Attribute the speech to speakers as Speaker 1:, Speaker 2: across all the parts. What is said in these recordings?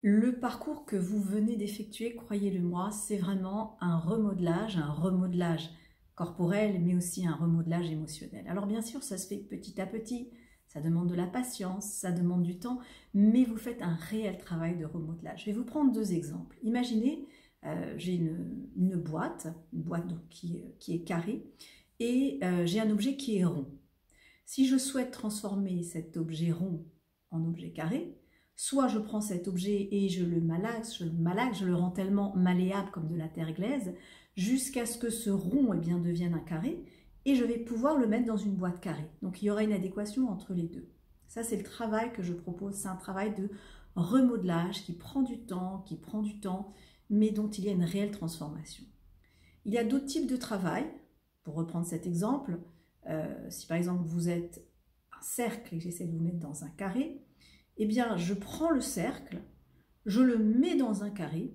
Speaker 1: Le parcours que vous venez d'effectuer, croyez-le moi, c'est vraiment un remodelage corporel, mais aussi un remodelage émotionnel. Alors bien sûr, ça se fait petit à petit, ça demande de la patience, ça demande du temps, mais vous faites un réel travail de remodelage. Je vais vous prendre deux exemples. Imaginez, j'ai une boîte donc, qui est carrée, et j'ai un objet qui est rond. Si je souhaite transformer cet objet rond en objet carré, soit je prends cet objet et je le malaxe, je le rends tellement malléable comme de la terre glaise, jusqu'à ce que ce rond devienne un carré, et je vais pouvoir le mettre dans une boîte carrée. Donc il y aura une adéquation entre les deux. Ça, c'est le travail que je propose, c'est un travail de remodelage qui prend du temps, mais dont il y a une réelle transformation. Il y a d'autres types de travail. Pour reprendre cet exemple, si par exemple vous êtes un cercle et que j'essaie de vous mettre dans un carré, eh bien je prends le cercle, je le mets dans un carré,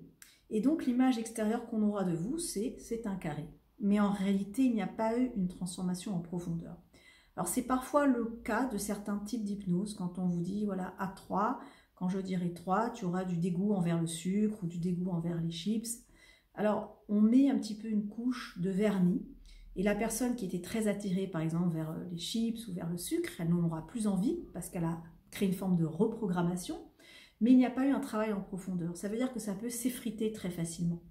Speaker 1: et donc l'image extérieure qu'on aura de vous, c'est un carré. Mais en réalité, il n'y a pas eu une transformation en profondeur. Alors c'est parfois le cas de certains types d'hypnose, quand on vous dit, voilà, à 3, quand je dirai 3, tu auras du dégoût envers le sucre ou du dégoût envers les chips. Alors on met un petit peu une couche de vernis, et la personne qui était très attirée par exemple vers les chips ou vers le sucre, elle n'en aura plus envie parce qu'elle a créé une forme de reprogrammation, mais il n'y a pas eu un travail en profondeur. Ça veut dire que ça peut s'effriter très facilement.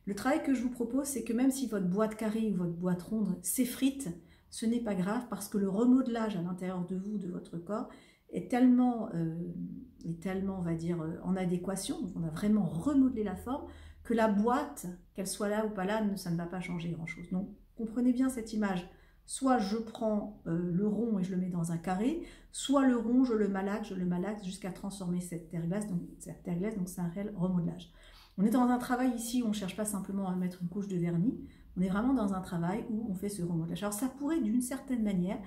Speaker 1: Le travail que je vous propose, c'est que même si votre boîte carrée ou votre boîte ronde s'effrite, ce n'est pas grave parce que le remodelage à l'intérieur de vous, de votre corps, est tellement, on va dire, en adéquation, donc on a vraiment remodelé la forme, que la boîte, qu'elle soit là ou pas là, ça ne va pas changer grand-chose. Donc, comprenez bien cette image. Soit je prends le rond et je le mets dans un carré, soit le rond, je le malaxe jusqu'à transformer cette terre glace, donc c'est un réel remodelage. On est dans un travail ici où on ne cherche pas simplement à mettre une couche de vernis, on est vraiment dans un travail où on fait ce remodelage. Alors ça pourrait d'une certaine manière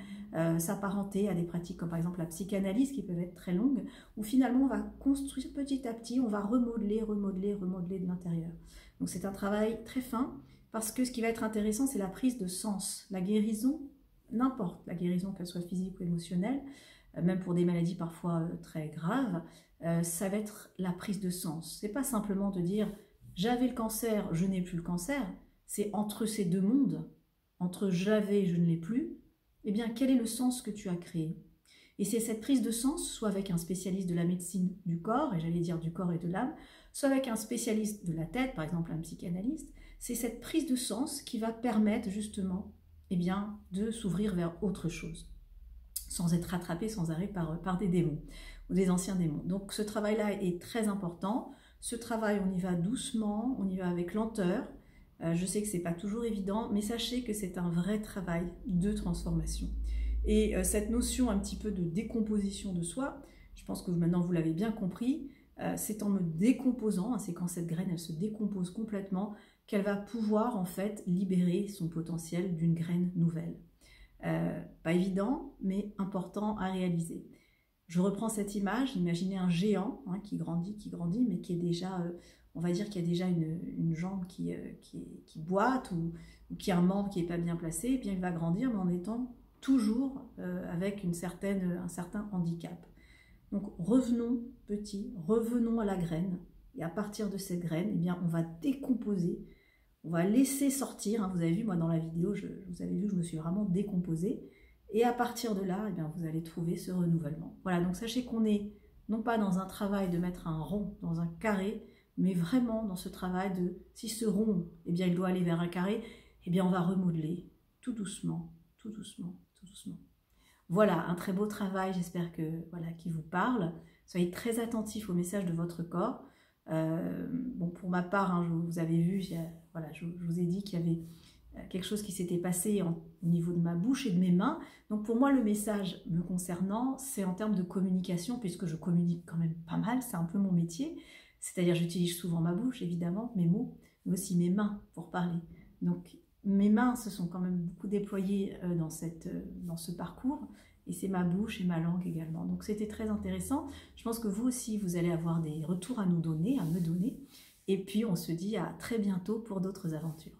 Speaker 1: s'apparenter à des pratiques comme par exemple la psychanalyse qui peuvent être très longues, où finalement on va construire petit à petit, on va remodeler de l'intérieur. Donc c'est un travail très fin, parce que ce qui va être intéressant, c'est la prise de sens. La guérison, n'importe, la guérison qu'elle soit physique ou émotionnelle, même pour des maladies parfois très graves, ça va être la prise de sens. C'est pas simplement de dire « j'avais le cancer, je n'ai plus le cancer », c'est entre ces deux mondes, entre « j'avais et je ne l'ai plus », eh bien quel est le sens que tu as créé? Et c'est cette prise de sens, soit avec un spécialiste de la médecine du corps, et j'allais dire du corps et de l'âme, soit avec un spécialiste de la tête, par exemple un psychanalyste, c'est cette prise de sens qui va permettre justement de s'ouvrir vers autre chose, sans être rattrapé sans arrêt par des démons, ou des anciens démons. Donc ce travail-là est très important. Ce travail, on y va doucement, on y va avec lenteur. Je sais que ce n'est pas toujours évident, mais sachez que c'est un vrai travail de transformation. Et cette notion un petit peu de décomposition de soi, je pense que maintenant vous l'avez bien compris, c'est en me décomposant, c'est quand cette graine elle se décompose complètement, qu'elle va pouvoir en fait libérer son potentiel d'une graine nouvelle. Pas évident, mais important à réaliser. Je reprends cette image, imaginez un géant qui grandit, mais qui est déjà, on va dire qu'il y a déjà une jambe qui boite ou qui a un membre qui n'est pas bien placé, et bien il va grandir, mais en étant toujours avec un certain handicap. Donc revenons petit, revenons à la graine, et à partir de cette graine, on va décomposer, on va laisser sortir, vous avez vu, moi dans la vidéo, vous avez vu que je me suis vraiment décomposée, et à partir de là, vous allez trouver ce renouvellement. Voilà, donc sachez qu'on est non pas dans un travail de mettre un rond dans un carré, mais vraiment dans ce travail de, si ce rond, il doit aller vers un carré, on va remodeler tout doucement, tout doucement, tout doucement. Voilà, un très beau travail, j'espère que qui vous parle. Soyez très attentifs au message de votre corps. Bon, pour ma part, vous avez vu, je vous ai dit qu'il y avait quelque chose qui s'était passé au niveau de ma bouche et de mes mains. Donc pour moi, le message me concernant, c'est en termes de communication, puisque je communique quand même pas mal, c'est un peu mon métier. C'est-à-dire j'utilise souvent ma bouche, évidemment, mes mots, mais aussi mes mains pour parler. Donc mes mains se sont quand même beaucoup déployées dans ce parcours, et c'est ma bouche et ma langue également. Donc c'était très intéressant. Je pense que vous aussi, vous allez avoir des retours à me donner, et puis on se dit à très bientôt pour d'autres aventures.